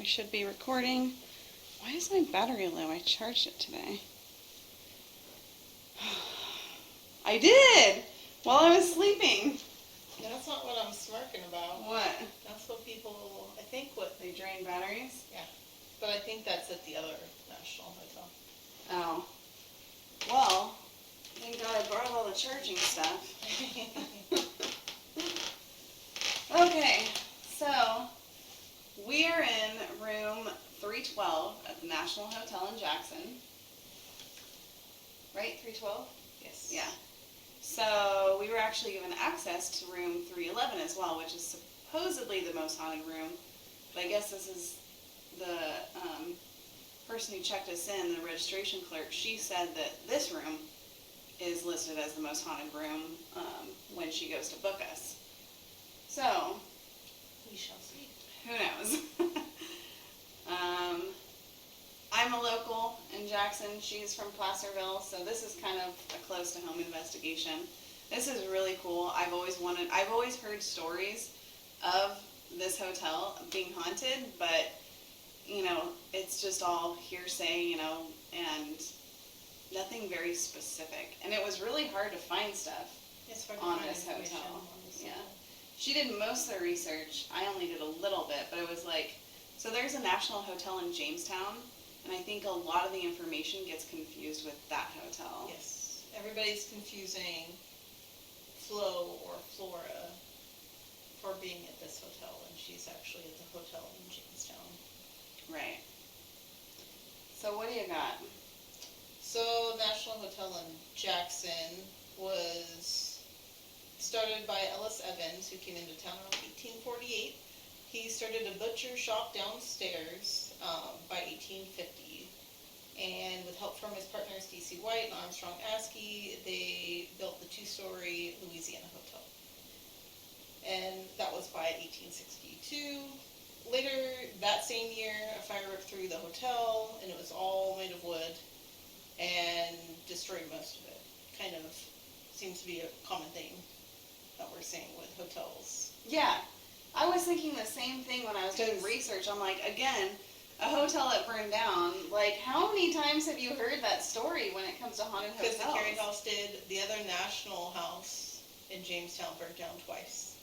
should be recording. Why is my battery low? I charged it today. I did! While I was sleeping. That's not what I'm smirking about. What? That's what people, I think what... They drain batteries? Yeah. But I think that's at the other National Hotel. Oh. Well, thank God I brought all the charging stuff. Okay, so we are in room 312 at the National Hotel in Jackson. Right? 312? Yes. Yeah. So we were actually given access to room 311 as well, which is supposedly the most haunted room. But I guess this is the person who checked us in, the registration clerk. She said that this room is listed as the most haunted room when she goes to book us. So, We shall see. who knows? I'm a local in Jackson. She's from Placerville, so this is kind of a close-to-home investigation. This is really cool. I've always heard stories of this hotel being haunted, but, you know, it's just all hearsay, you know, and nothing very specific. And it was really hard to find stuff on this hotel. Yeah. She did most of the research. I only did a little bit, but it was like, so there's a National Hotel in Jamestown, and I think a lot of the information gets confused with that hotel. Yes. Everybody's confusing Flo or Flora for being at this hotel, and she's actually at the hotel in Jamestown. Right. So what do you got? So, National Hotel in Jackson was started by Ellis Evans, who came into town in 1848. He started a butcher shop downstairs by 1850, and with help from his partners D.C. White and Armstrong Askey, they built the two-story Louisiana Hotel. And that was by 1862. Later that same year, a fire ripped through the hotel, and it was all made of wood, and destroyed most of it. Kind of seems to be a common thing that we're seeing with hotels. Yeah. I was thinking the same thing when I was doing research. I'm like, again, a hotel that burned down, like, how many times have you heard that story when it comes to haunted hotels? Because the Carey House did. The other National House in Jamestown burned down twice.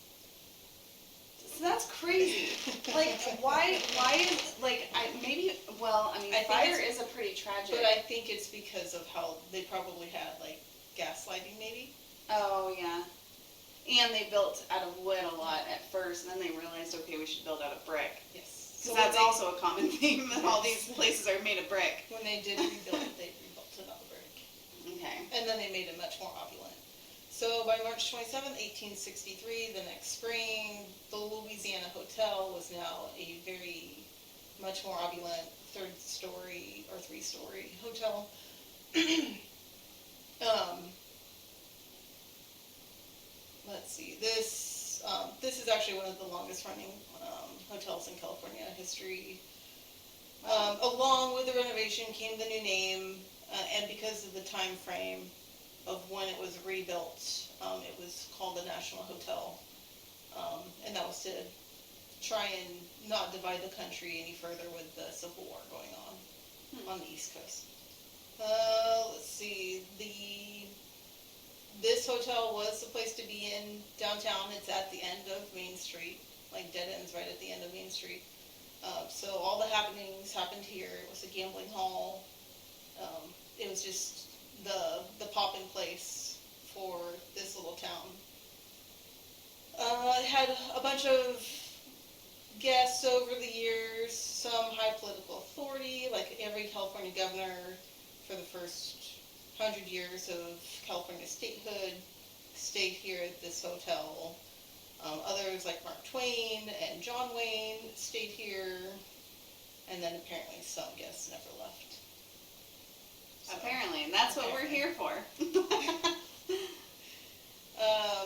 So that's crazy. Like, why is, like, fire is a pretty tragic. But I think it's because of how they probably had, like, gaslighting maybe. Oh, yeah. And they built out of wood a lot at first, and then they realized, okay, we should build out of brick. Yes. Because that's also a common theme, that all these places are made of brick. When they did rebuild it, they rebuilt it out of brick. Okay. And then they made it much more opulent. So by March 27, 1863, the next spring, the Louisiana Hotel was now a very much more opulent third-story or three-story hotel. Let's see, this is actually one of the longest running hotels in California history. Along with the renovation came the new name, and because of the time frame of when it was rebuilt, it was called the National Hotel, and that was to try and not divide the country any further with the Civil War going on the East Coast. Let's see, this hotel was the place to be in downtown. It's at the end of Main Street, like dead ends right at the end of Main Street. So all the happenings happened here. It was a gambling hall. It was just the popping place for this little town. It had a bunch of guests over the years, some high political authority, like every California governor for the first 100 years of California statehood stayed here at this hotel. Others like Mark Twain and John Wayne stayed here, and then apparently some guests never left. So, apparently, and that's what we're here for.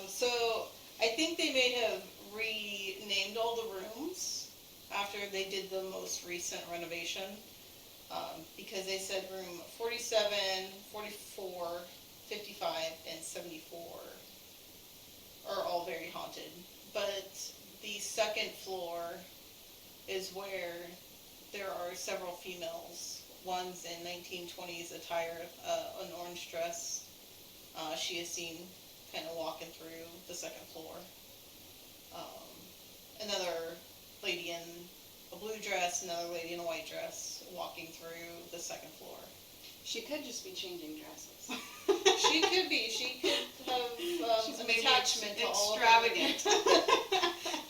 So I think they may have renamed all the rooms after they did the most recent renovation. Because they said room 47, 44, 55, and 74 are all very haunted. But the second floor is where there are several females. One's in 1920s attire, an orange dress. She is seen kind of walking through the second floor. Another lady in a blue dress, another lady in a white dress walking through the second floor. She could just be changing dresses. She could be. She could have She's an maybe attachment to extravagant.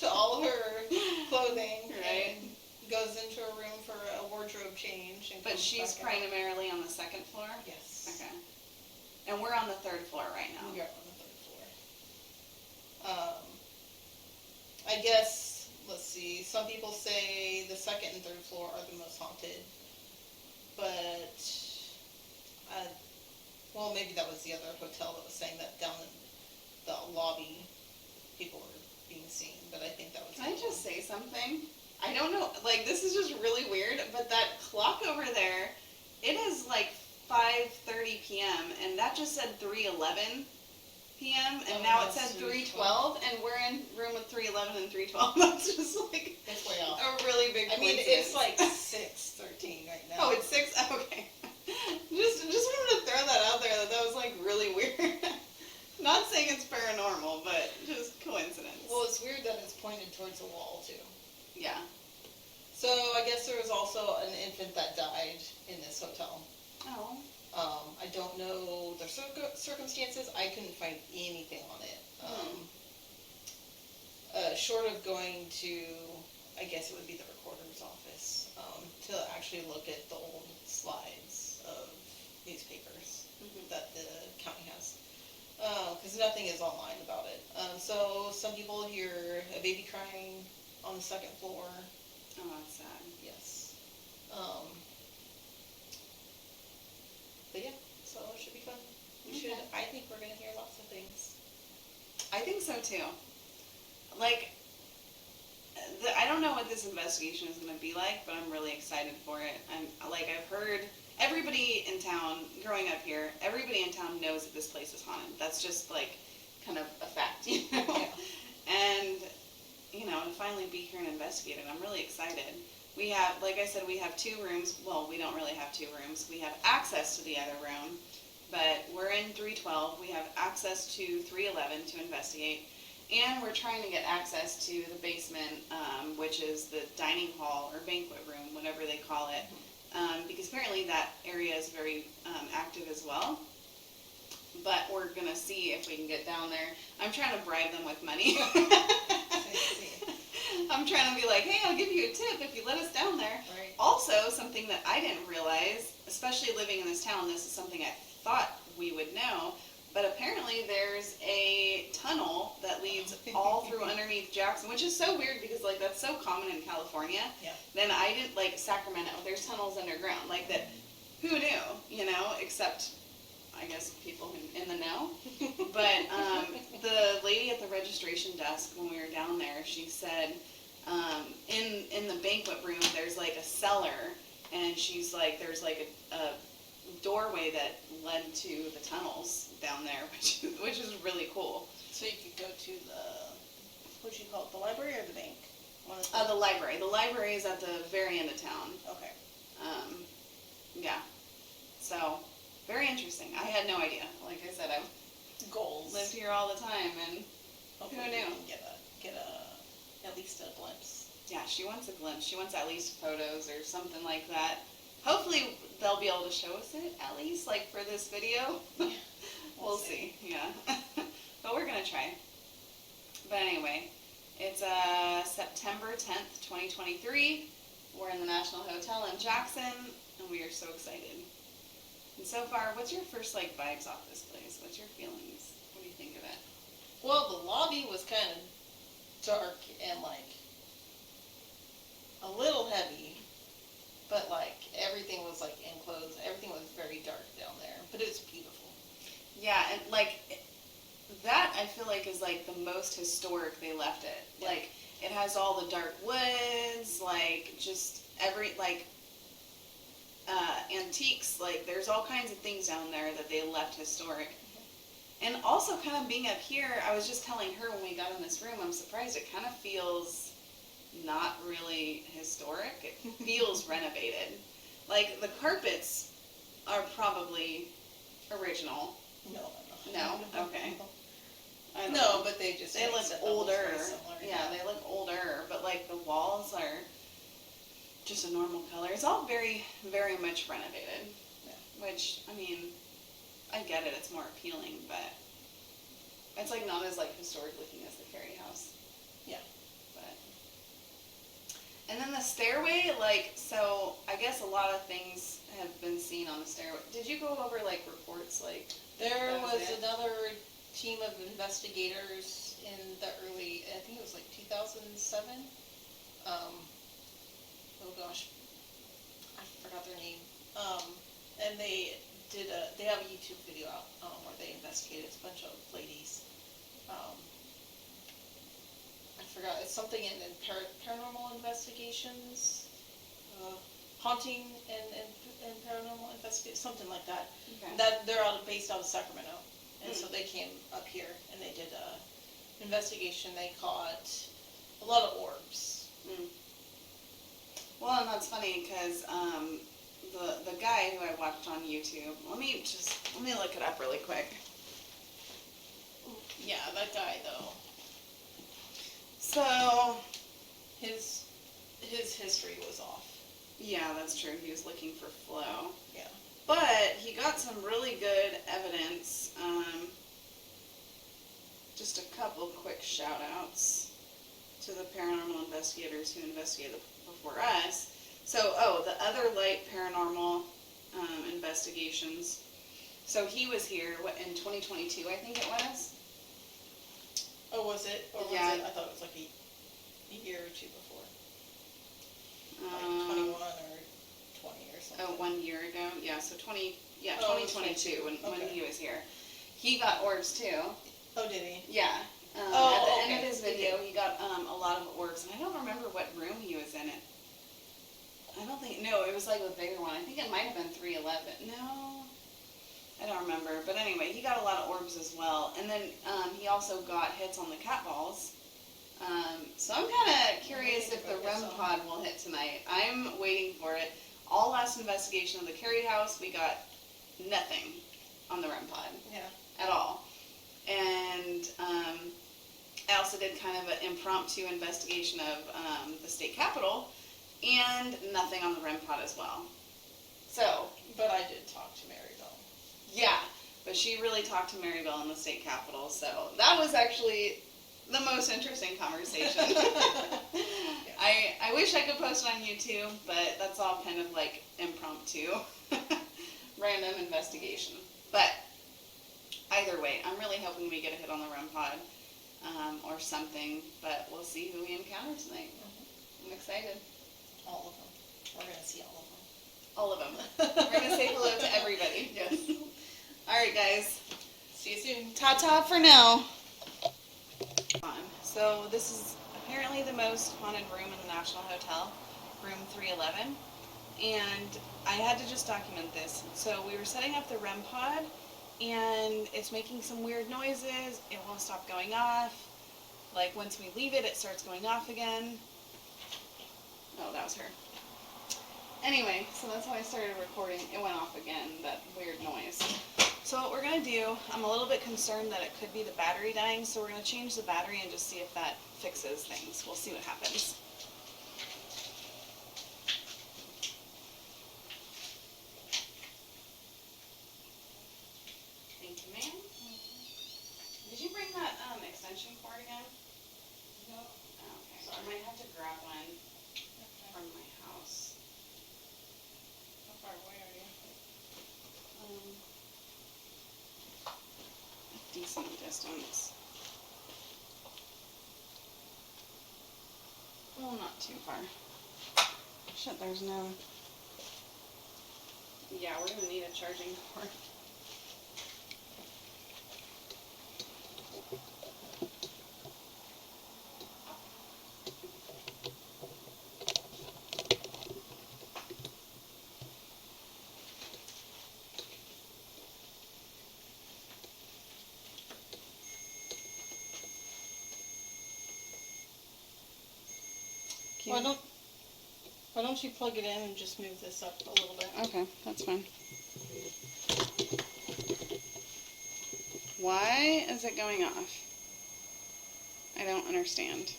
to all of her clothing. Right. And goes into a room for a wardrobe change. And But comes she's back out. primarily on the second floor? Yes. Okay. And we're on the third floor right now. We are on the third floor. I guess, let's see, some people say the second and third floor are the most haunted. But, well, maybe that was the other hotel that was saying that down in the lobby, people were being seen. But I think that was. Can I just say something? I don't know, like, this is just really weird, but that clock over there, it is like 5:30 p.m., and that just said 3:11 p.m., and now it says 3:12, and we're in room with 3:11 and 3:12. That's just like It's way off. a really big I mean, coincidence. it's like 6:13 right now. Oh, it's 6? Okay. Just wanted to throw that out there, that was like really weird. Not saying it's paranormal, but just coincidence. Well, it's weird that it's pointed towards the wall, too. Yeah. So, I guess there was also an infant that died in this hotel. Oh. I don't know the circumstances. I couldn't find anything on it. Short of going to, I guess it would be the recorder's office, to actually look at the old slides of newspapers that the county has. Because nothing is online about it. So some people hear a baby crying on the second floor. Oh, that's sad. Yes. But yeah, so it should be fun. Okay. I think we're going to hear lots of things. I think so too. Like, I don't know what this investigation is going to be like, but I'm really excited for it. I've heard everybody in town, growing up here, everybody in town knows that this place is haunted. That's just like kind of a fact, you know? Yeah. And, you know, to finally be here and investigate it, I'm really excited. We have, like I said, we have 2 rooms. Well, we don't really have 2 rooms. We have access to the other room, but we're in 312. We have access to 311 to investigate. And we're trying to get access to the basement, which is the dining hall or banquet room, whatever they call it, because apparently that area is very active as well. But we're going to see if we can get down there. I'm trying to bribe them with money. I'm trying to be like, hey, I'll give you a tip if you let us down there. Right. Also, something that I didn't realize, especially living in this town, this is something I thought we would know, but apparently there's a tunnel that leads all through underneath Jackson, which is so weird because, like, that's so common in California. Yeah. Then I didn't, like, Sacramento, there's tunnels underground, like that, who knew, you know, except, I guess, people in the know. But the lady at the registration desk, when we were down there, she said, in the banquet room, there's, like, a cellar, and she's like, there's, like, a doorway that led to the tunnels down there, which is really cool. So you could go to what do you call it, the library or the bank? The library. The library is at the very end of town. Okay. Yeah. So, very interesting. I had no idea. Like I said, I've Goals. lived here all the time, and Hopefully who we knew? can get at least a glimpse. Yeah, she wants a glimpse. She wants at least photos or something like that. Hopefully they'll be able to show us it, at least, like, for this video. Yeah, We'll see, yeah. But we're going to try. But anyway, it's September 10th, 2023. We're in the National Hotel in Jackson, and we are so excited. And so far, what's your first, like, vibes off this place? What's your feelings? What do you think of it? Well, the lobby was kind of dark and, like, a little heavy. But, like, everything was, like, enclosed. Everything was very dark down there. But it was beautiful. Yeah, and, like, that I feel like is, like, the most historic they left it. Yeah. Like, it has all the dark woods, like, just antiques. Like, there's all kinds of things down there that they left historic. And also, kind of being up here, I was just telling her when we got in this room, I'm surprised it kind of feels not really historic. It feels renovated. Like, the carpets are probably original. No. No? Okay. I don't No, know. but they just They makes look it look older. very similar. Yeah, they look older, but like the walls are just a normal color. It's all very, very much renovated. Yeah. Which, I mean, I get it, it's more appealing, but it's like not as like historic looking as the Carey house. Yeah. But and then the stairway, like, so I guess a lot of things have been seen on the stairway. Did you go over like reports like There that was it? another team of investigators in the early, I think it was like 2007. Oh gosh, I forgot their name. And they have a YouTube video out where they investigated. It's a bunch of ladies. I forgot, it's something in paranormal investigations, haunting and paranormal investigations, something like that. Okay. That they're based out of Sacramento. And so they came up here and they did a investigation. They caught a lot of orbs. Mm. Well, and that's funny because the guy who I watched on YouTube. Let me look it up really quick. Yeah, that guy though. So His history was off. yeah, that's true. He was looking for flow. Yeah. But he got some really good evidence. Just a couple quick shout outs to the paranormal investigators who investigated before us. So, the Other Light Paranormal Investigations. So he was here, in 2022, I think it was? Oh, was it? Or was Yeah. it? I thought it was like a year or two before. Like 21 or 20 or something. 1 year ago. Yeah, so 2022 when Okay. he was here. He got orbs too. Oh, did he? Yeah. Oh, at the okay. end of his video, he got a lot of orbs, and I don't remember what room he was in it. No, it was like a bigger one. I think it might have been 311. No, I don't remember. But anyway, he got a lot of orbs as well. And then he also got hits on the cat balls. So I'm kind of curious if the REM pod will hit tonight. I'm waiting for it. All last investigation of the Carey house, we got nothing on the REM pod. Yeah. At all. And I also did kind of an impromptu investigation of the state capitol, and nothing on the REM pod as well. So, But I did talk to Marybelle. yeah, but she really talked to Marybelle in the state capitol, so that was actually the most interesting conversation. I wish I could post it on YouTube, but that's all kind of like impromptu, random investigation. But either way, I'm really hoping we get a hit on the REM pod or something, but we'll see who we encounter tonight. I'm excited. All of them. We're going to see all of them. All of them. We're going to say hello to everybody. Yes. All right, guys. See you soon. Ta-ta for now. So this is apparently the most haunted room in the National Hotel, room 311. And I had to just document this. So we were setting up the REM pod, and it's making some weird noises. It won't stop going off. Like once we leave it, it starts going off again. Oh, that was her. Anyway, so that's how I started recording. It went off again, that weird noise. So what we're going to do, I'm a little bit concerned that it could be the battery dying, so we're going to change the battery and just see if that fixes things. We'll see what happens. Thank you, ma'am. Did you bring that extension cord again? No. Oh, okay, so I might have to grab one from my house. How far away are you? Decent distance. Well, not too far. Shit, there's no... Yeah, we're gonna need a charging cord. Why don't you plug it in and just move this up a little bit? Okay, that's fine. Why is it going off? I don't understand.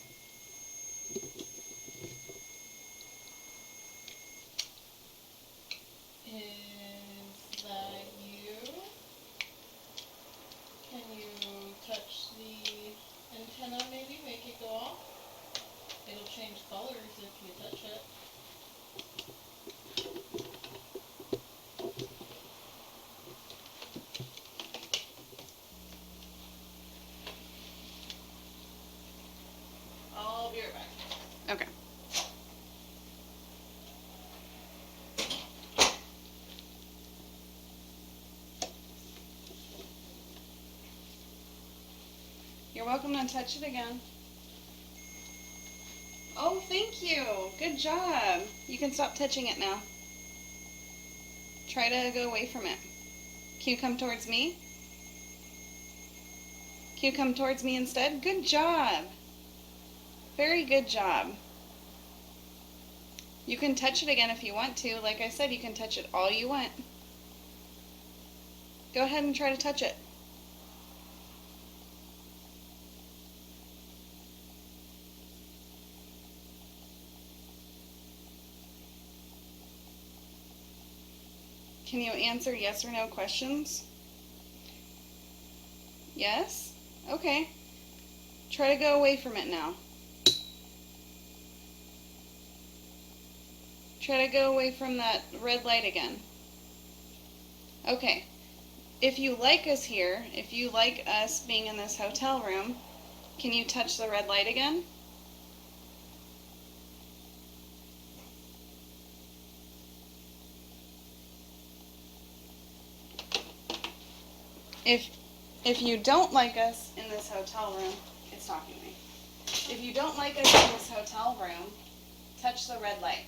Is that you? Can you touch the antenna maybe? Make it go off? It'll change colors if you touch it. I'll be right back. Okay. You're welcome to touch it again. Oh, thank you. Good job. You can stop touching it now. Try to go away from it. Can you come towards me? Can you come towards me instead? Good job. Very good job. You can touch it again if you want to. Like I said, you can touch it all you want. Go ahead and try to touch it. Can you answer yes or no questions? Yes? Okay. Try to go away from it now. Try to go away from that red light again. Okay. If you like us here, if you like us being in this hotel room, can you touch the red light again? If you don't like us in this hotel room, it's talking to me. If you don't like us in this hotel room, touch the red light.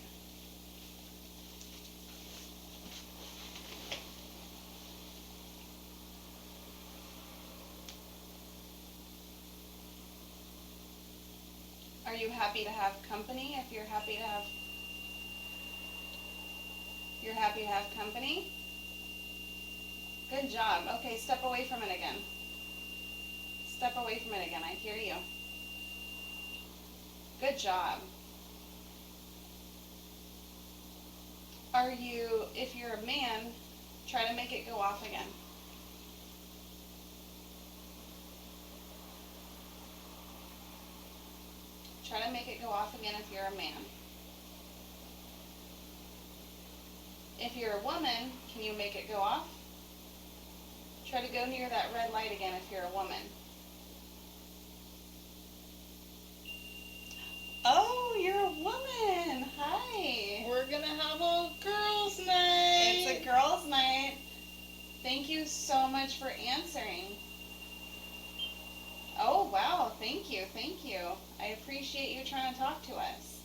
Are you happy to have company? If you're happy to have company? Good job. Okay, step away from it again. Step away from it again. I hear you. Good job. If you're a man, try to make it go off again. Try to make it go off again if you're a man. If you're a woman, can you make it go off? Try to go near that red light again if you're a woman. Oh, you're a woman. Hi. We're gonna have a girls' night. It's a girls' night. Thank you so much for answering. Oh, wow. Thank you. Thank you. I appreciate you trying to talk to us.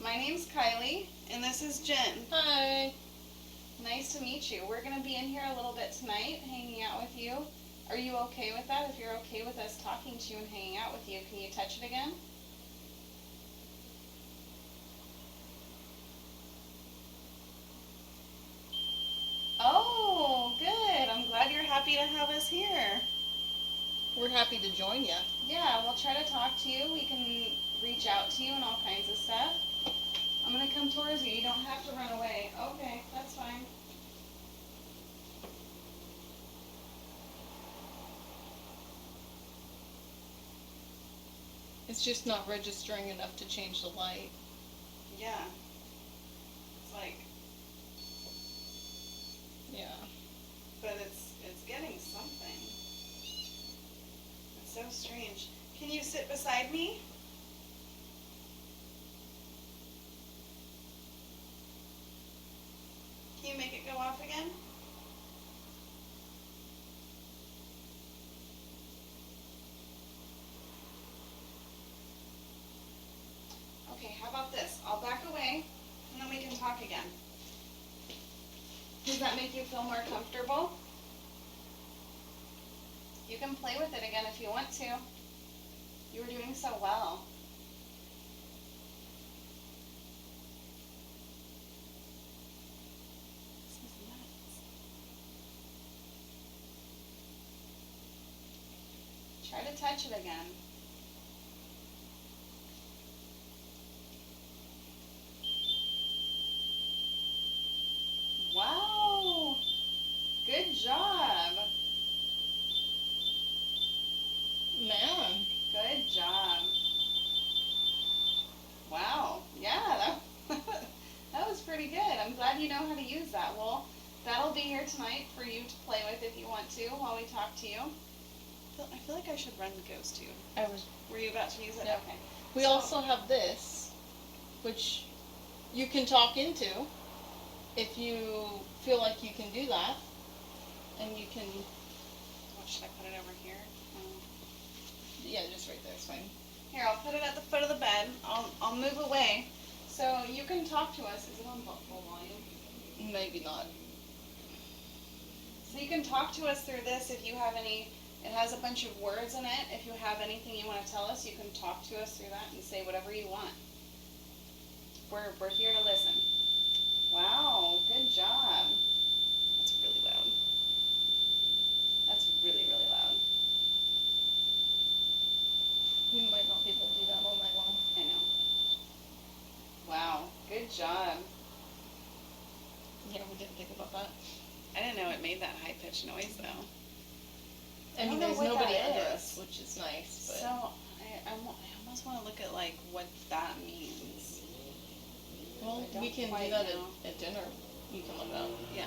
My name's Kylie, and this is Jen. Hi. Nice to meet you. We're going to be in here a little bit tonight, hanging out with you. Are you okay with that? If you're okay with us talking to you and hanging out with you, can you touch it again? Oh, good. I'm glad you're happy to have us here. We're happy to join you. Yeah, we'll try to talk to you. We can reach out to you and all kinds of stuff. I'm going to come towards you. You don't have to run away. Okay, that's fine. It's just not registering enough to change the light. Yeah. It's like, Yeah. but it's getting something. It's so strange. Can you sit beside me? Can you make it go off again? Okay, how about this? I'll back away, and then we can talk again. Does that make you feel more comfortable? You can play with it again if you want to. You were doing so well. Try to touch it again. Wow! Good job! Man. Good job. Wow. Yeah, that, that was pretty good. I'm glad you know how to use that. Well, that'll be here tonight for you to play with if you want to while we talk to you. I feel like I should run the ghost tube. Were you about to use it? Yeah. Okay. We also have this, which you can talk into if you feel like you can do that. And you can, What, should I put it over here? yeah, just right there, it's fine. Here, I'll put it at the foot of the bed. I'll move away. So you can talk to us. Is it on full volume? Maybe not. So you can talk to us through this if you have any. It has a bunch of words in it. If you have anything you want to tell us, you can talk to us through that and say whatever you want. We're here to listen. Wow, good job. That's really loud. That's really, really loud. You might not be able to do that all night long. I know. Wow, good job. Yeah, we didn't think about that. I didn't know it made that high-pitched noise, though. I mean, don't know there's what nobody that under is. us, which is nice, but. So, I almost want to look at, like, what that means. Well, I don't we can do quite that know. at dinner. You can look it up. Yeah.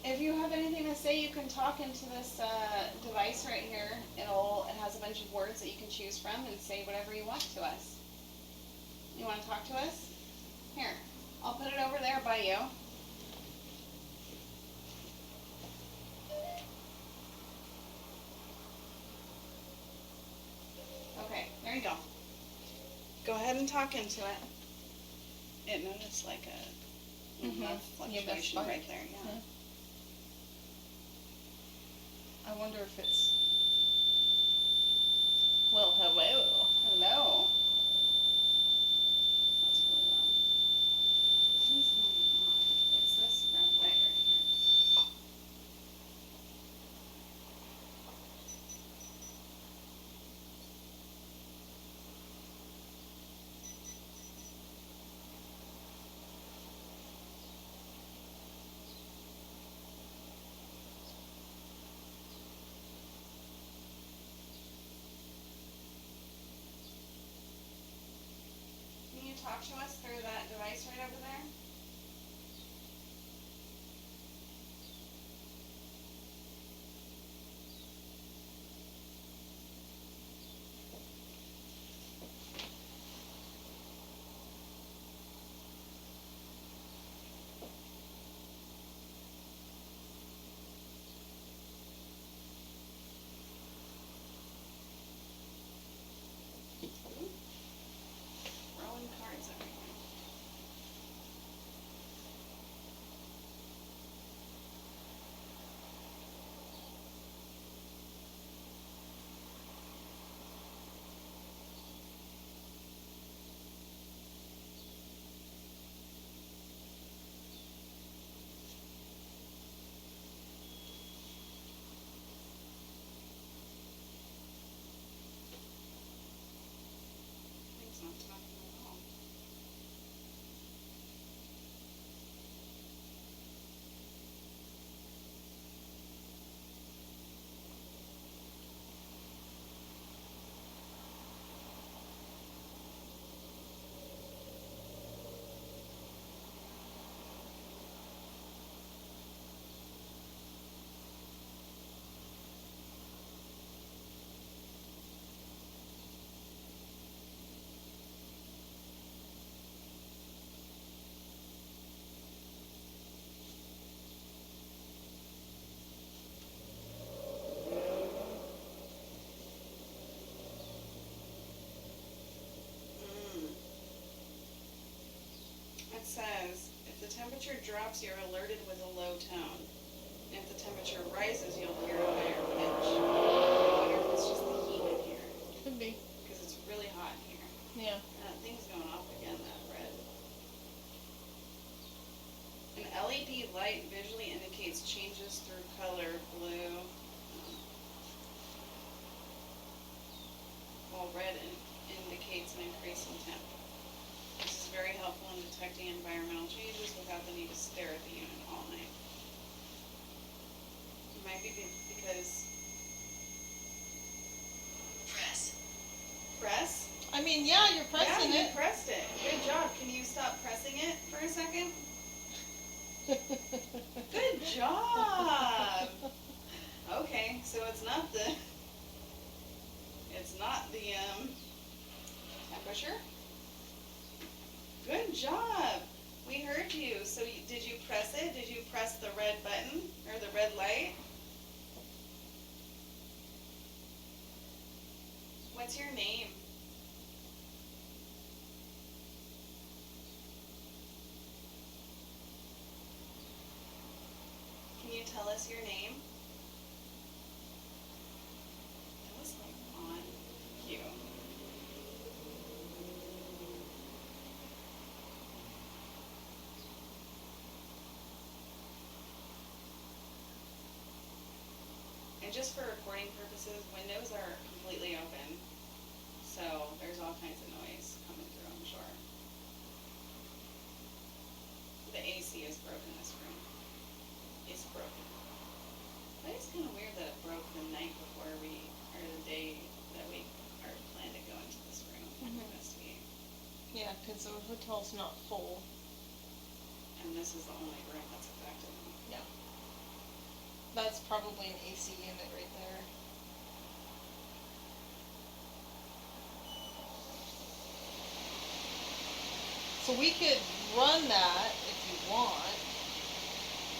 If you have anything to say, you can talk into this device right here. It has a bunch of words that you can choose from and say whatever you want to us. You want to talk to us? Here, I'll put it over there by you. Okay, there you go. Go ahead and talk into it. It noticed like a Mhm. Yeah, that's fluctuation fine. right there, yeah. Yeah. I wonder if it's. Well, hello. Hello. That's really loud. What is going on? It's this red light right here. Can you talk to us through that device right over there? Ooh. Throwing cards everywhere. It's not talking at all. It says, if the temperature drops, you're alerted with a low tone. And if the temperature rises, you'll hear a higher pitch. I wonder if it's just the heat in here, Could be. because it's really hot in here. Yeah. And that thing's going off again, that red. An LED light visually indicates changes through color, blue. on detecting environmental changes without the need to stare at the unit all night. It might be because... Press? I mean, yeah, you're pressing yeah, it. you pressed it. Good job. Can you stop pressing it for a second? Good job. Okay, so it's not the temperature. Good job. We heard you. So did you press it? Did you press the red button or the red light? What's your name? Can you tell us your name? That was like on cue. And just for recording purposes, windows are completely open, so there's all kinds of noise coming through, I'm sure. The AC is broken in this room. It's broken. But it's kind of weird that it broke the night before or the day that we are planned to go into this room and investigate. Yeah, because the hotel's not full. And this is the only room that's affected. Yeah. That's probably an AC unit right there. So we could run that if you want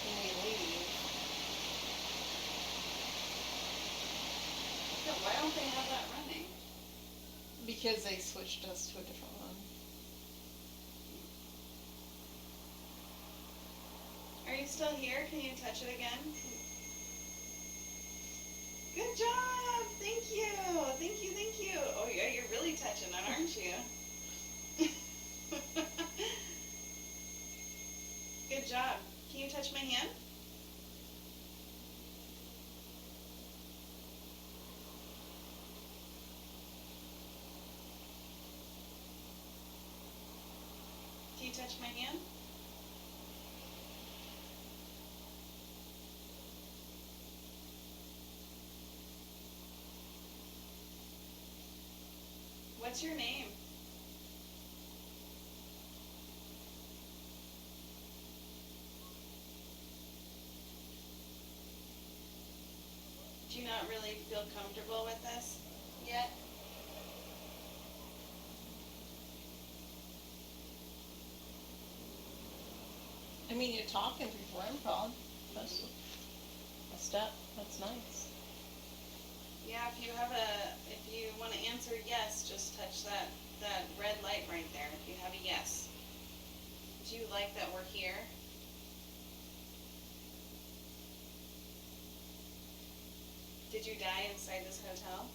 when we leave. Yeah, why don't they have that running? Because they switched us to a different one. Are you still here? Can you touch it again? Good job! Thank you! Thank you, thank you! Oh yeah, you're really touching it, aren't you? Good job. Can you touch my hand? Can you touch my hand? What's your name? Do you not really feel comfortable with this yet? I mean, you're talking before improv. That's a step. That's nice. Yeah, if you want to answer yes, just touch that red light right there if you have a yes. Do you like that we're here? Did you die inside this hotel?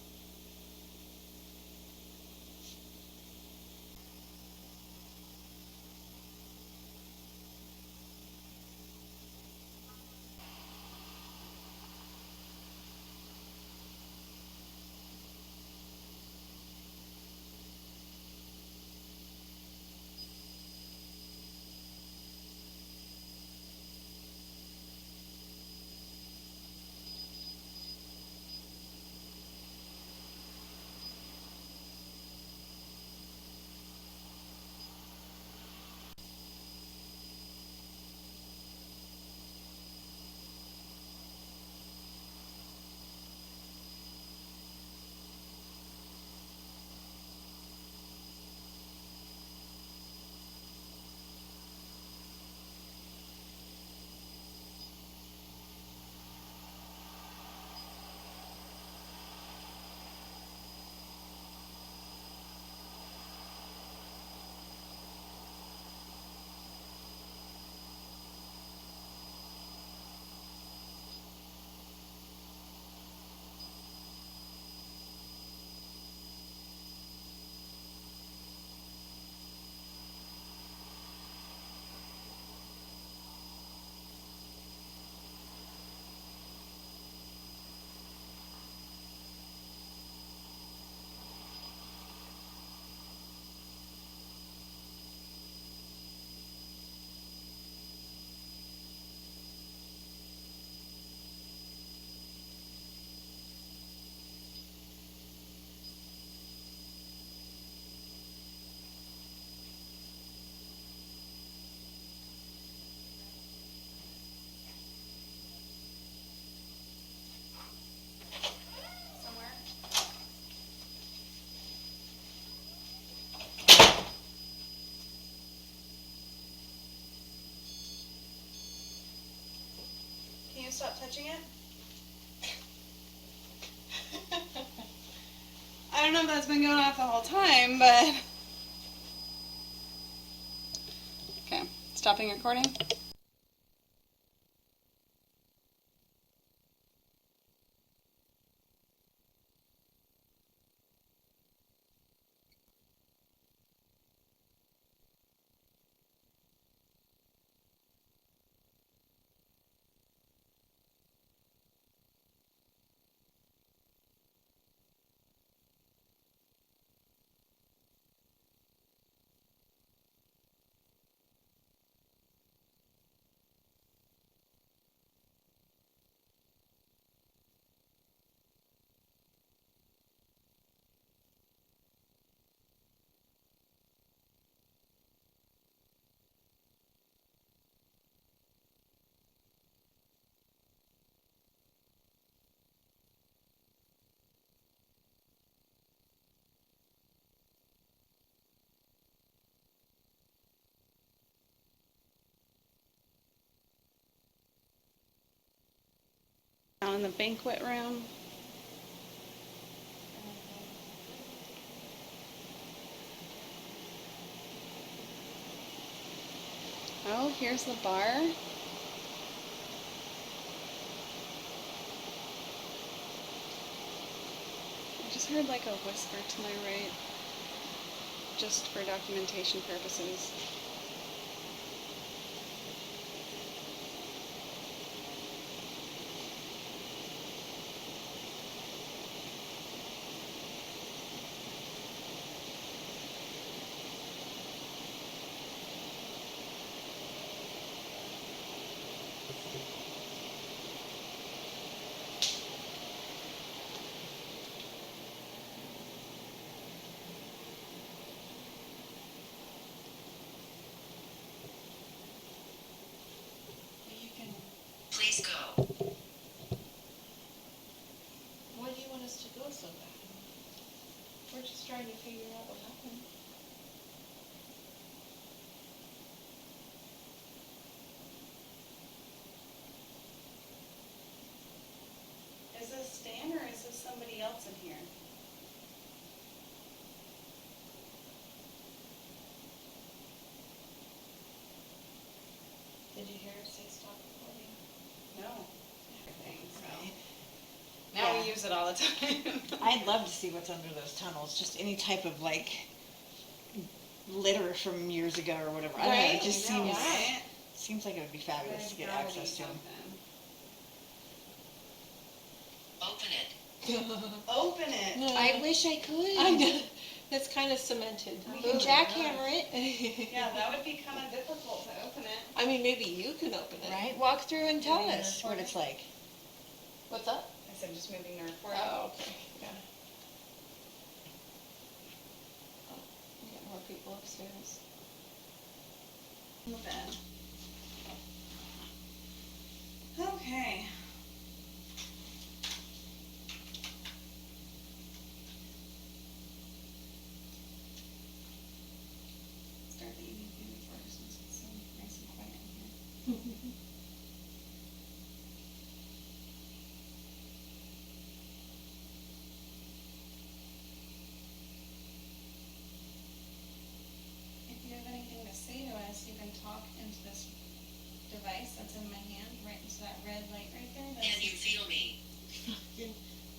stop touching it? I don't know if that's been going off the whole time, but... Okay, stopping recording. Down in the banquet room. Oh, here's the bar. I just heard like a whisper to my right, just for documentation purposes. Please go. Why do you want us to go so bad? We're just trying to figure out what happened. Is this Stan or is this somebody else in here? Did you hear her say stop recording? No. Now we use it all the time. I'd love to see what's under those tunnels, just any type of like litter from years ago or whatever. I don't know, it just seems like it would be fabulous to get access to them. Open it. Open it. I wish I I could. know. That's kind of cemented. We can jackhammer it, Yeah, that would be kind of difficult to open it. I mean, maybe you can open it. right? Walk through and tell us what it's like. What's up? I said just moving the report. Oh, okay. Yeah. Oh, we got more people upstairs. In the bed. Okay. Start the evening thing before Christmas. It's so nice and quiet in here. If you have anything to say to us, you can talk into this device that's in my hand, right into that red light right there. Can you feel me?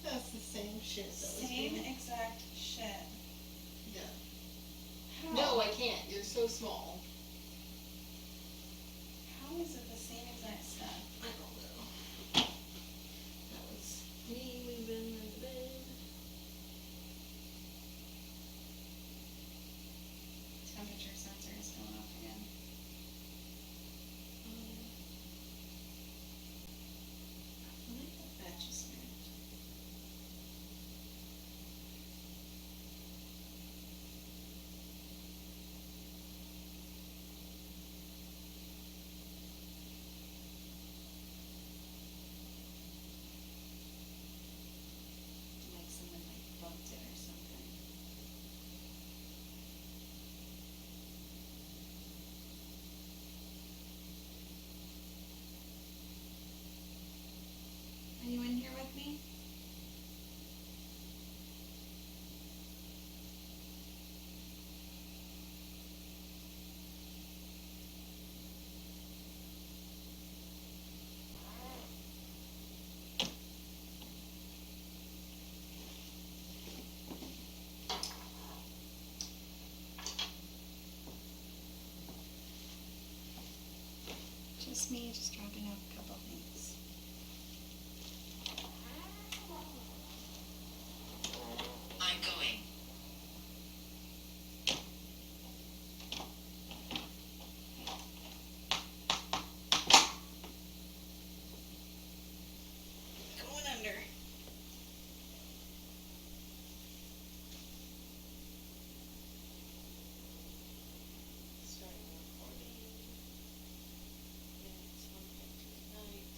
That's the same shit. Same exact shit. Yeah. How? No, I can't. You're so small. How is it the same exact stuff? I don't know. That was me moving the bed. Temperature sensor is going off again. I like that that just moved. me just dropping off a couple things. I'm going. Going under. Starting recording. It's 1:50 at night.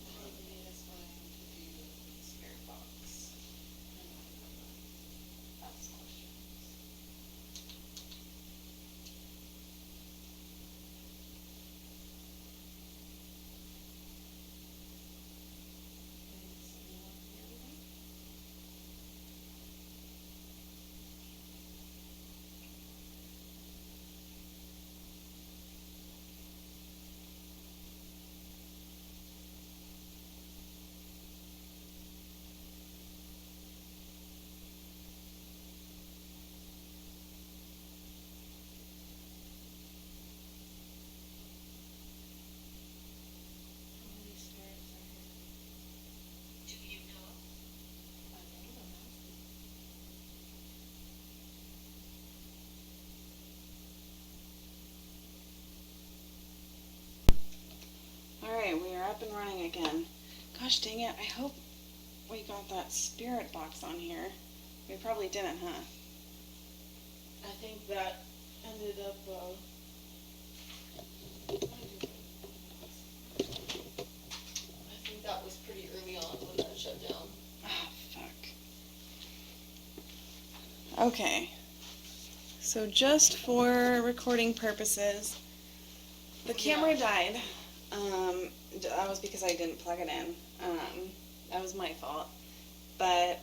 And Lee is going to do the spirit box. And I'm gonna ask questions. Is anyone here with me? How many spirits are here? Do you know? I don't know, I'm asking. Alright, we are up and running again. Gosh dang it, I hope we got that spirit box on here. We probably didn't, huh? I think that ended up, I think that was pretty early on when that shut down. Oh, fuck. Okay. So just for recording purposes, the camera died. That was because I didn't plug it in. That was my fault. But,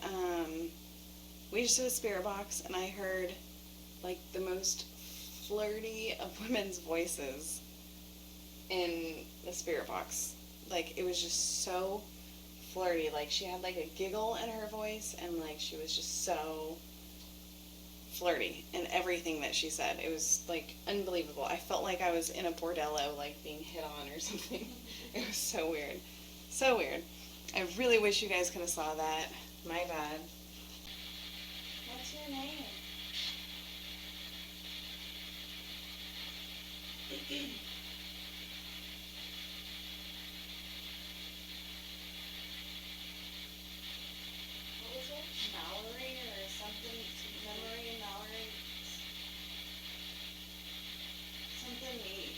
we just did a spirit box, and I heard, like, the most flirty of women's voices in the spirit box. Like, it was just so flirty. Like, she had, like, a giggle in her voice, and, like, she was just so flirty in everything that she said. It was, like, unbelievable. I felt like I was in a bordello, like, being hit on or something. It was so weird. So weird. I really wish you guys could have saw that. My bad. What's your name? What was it? Mallory or something. Memory Mallory. Something neat.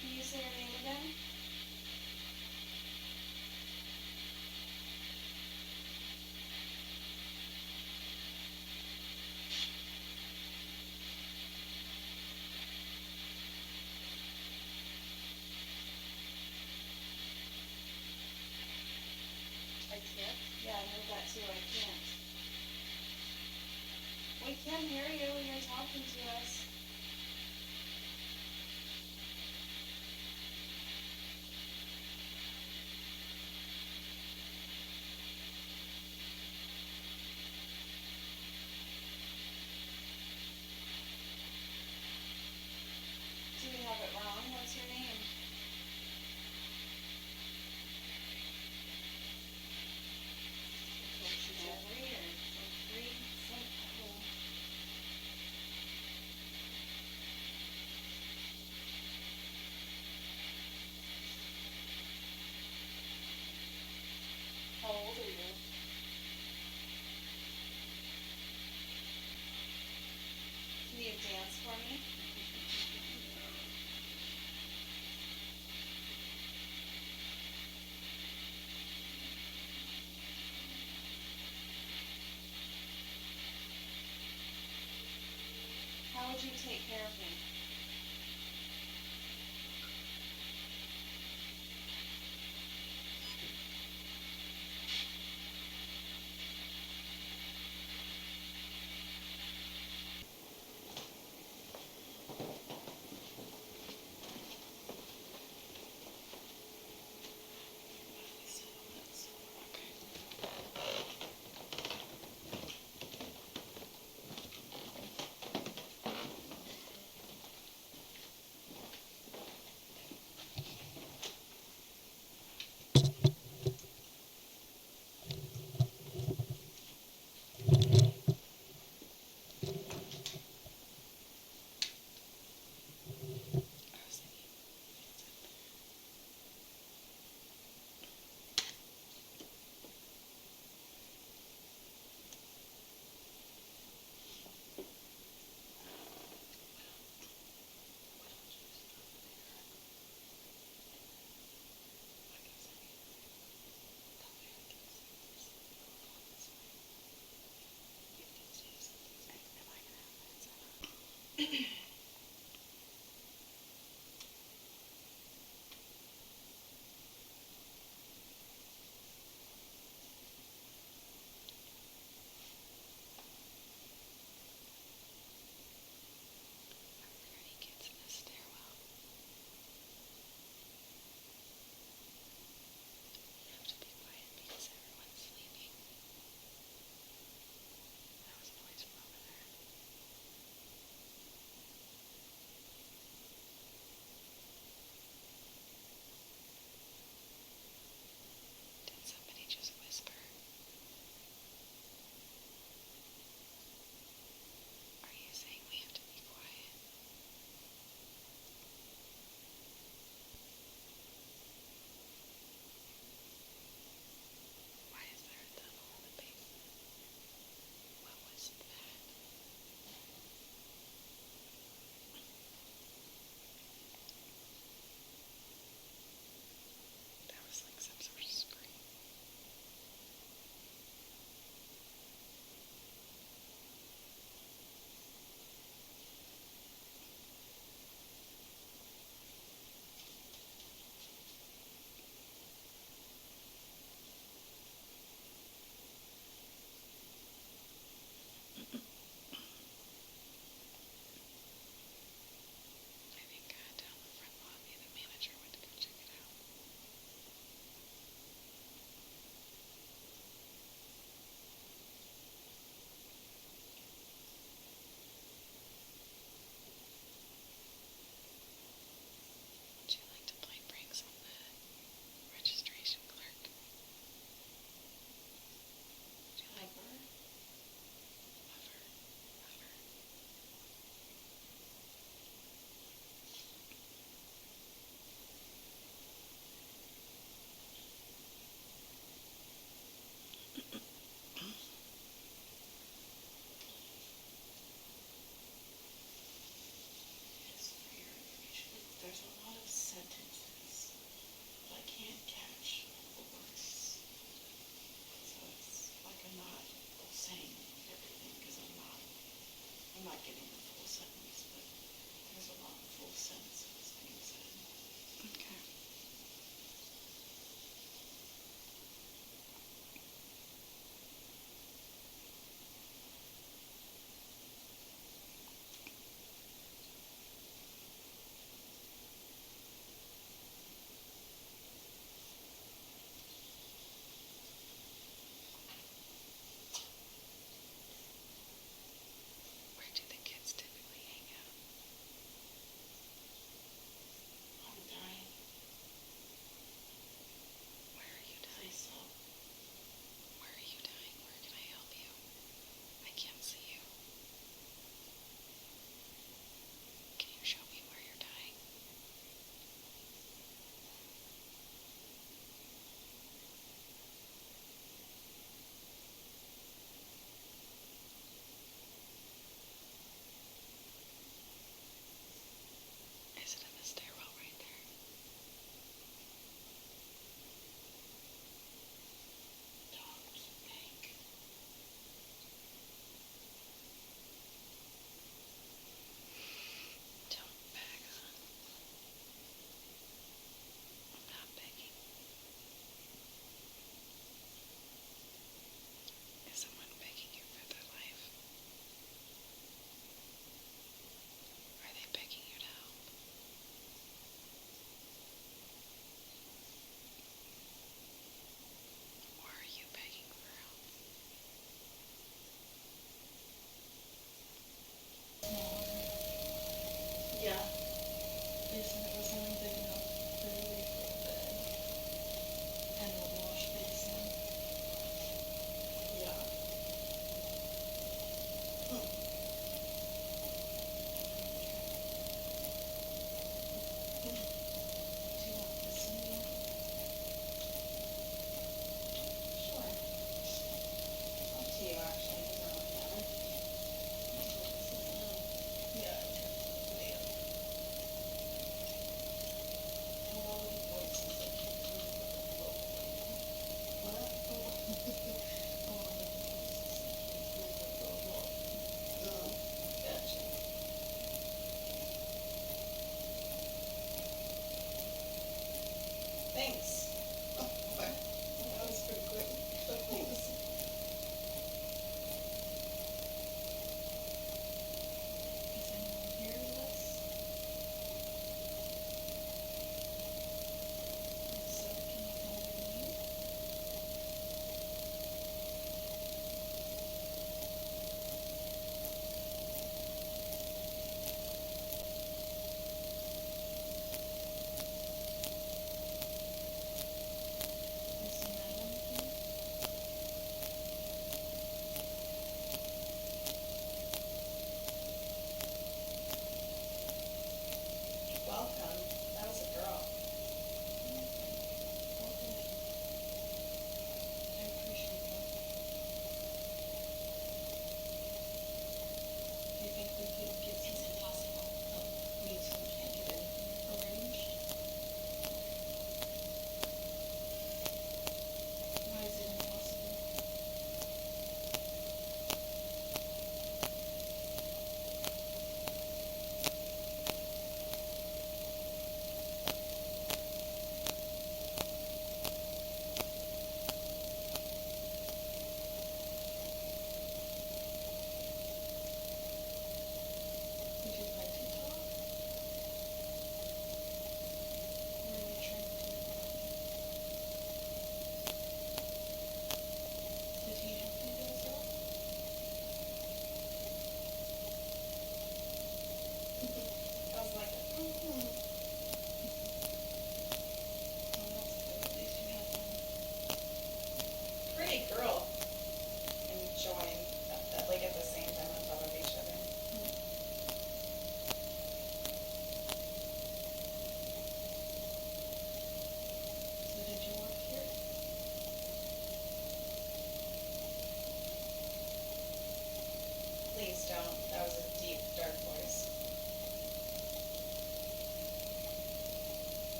Can you say your name again? I can't. Yeah, I heard that too. I can't. We can hear you when you're talking to us. Do we have it wrong? What's your name? What she said. Every or free? Some,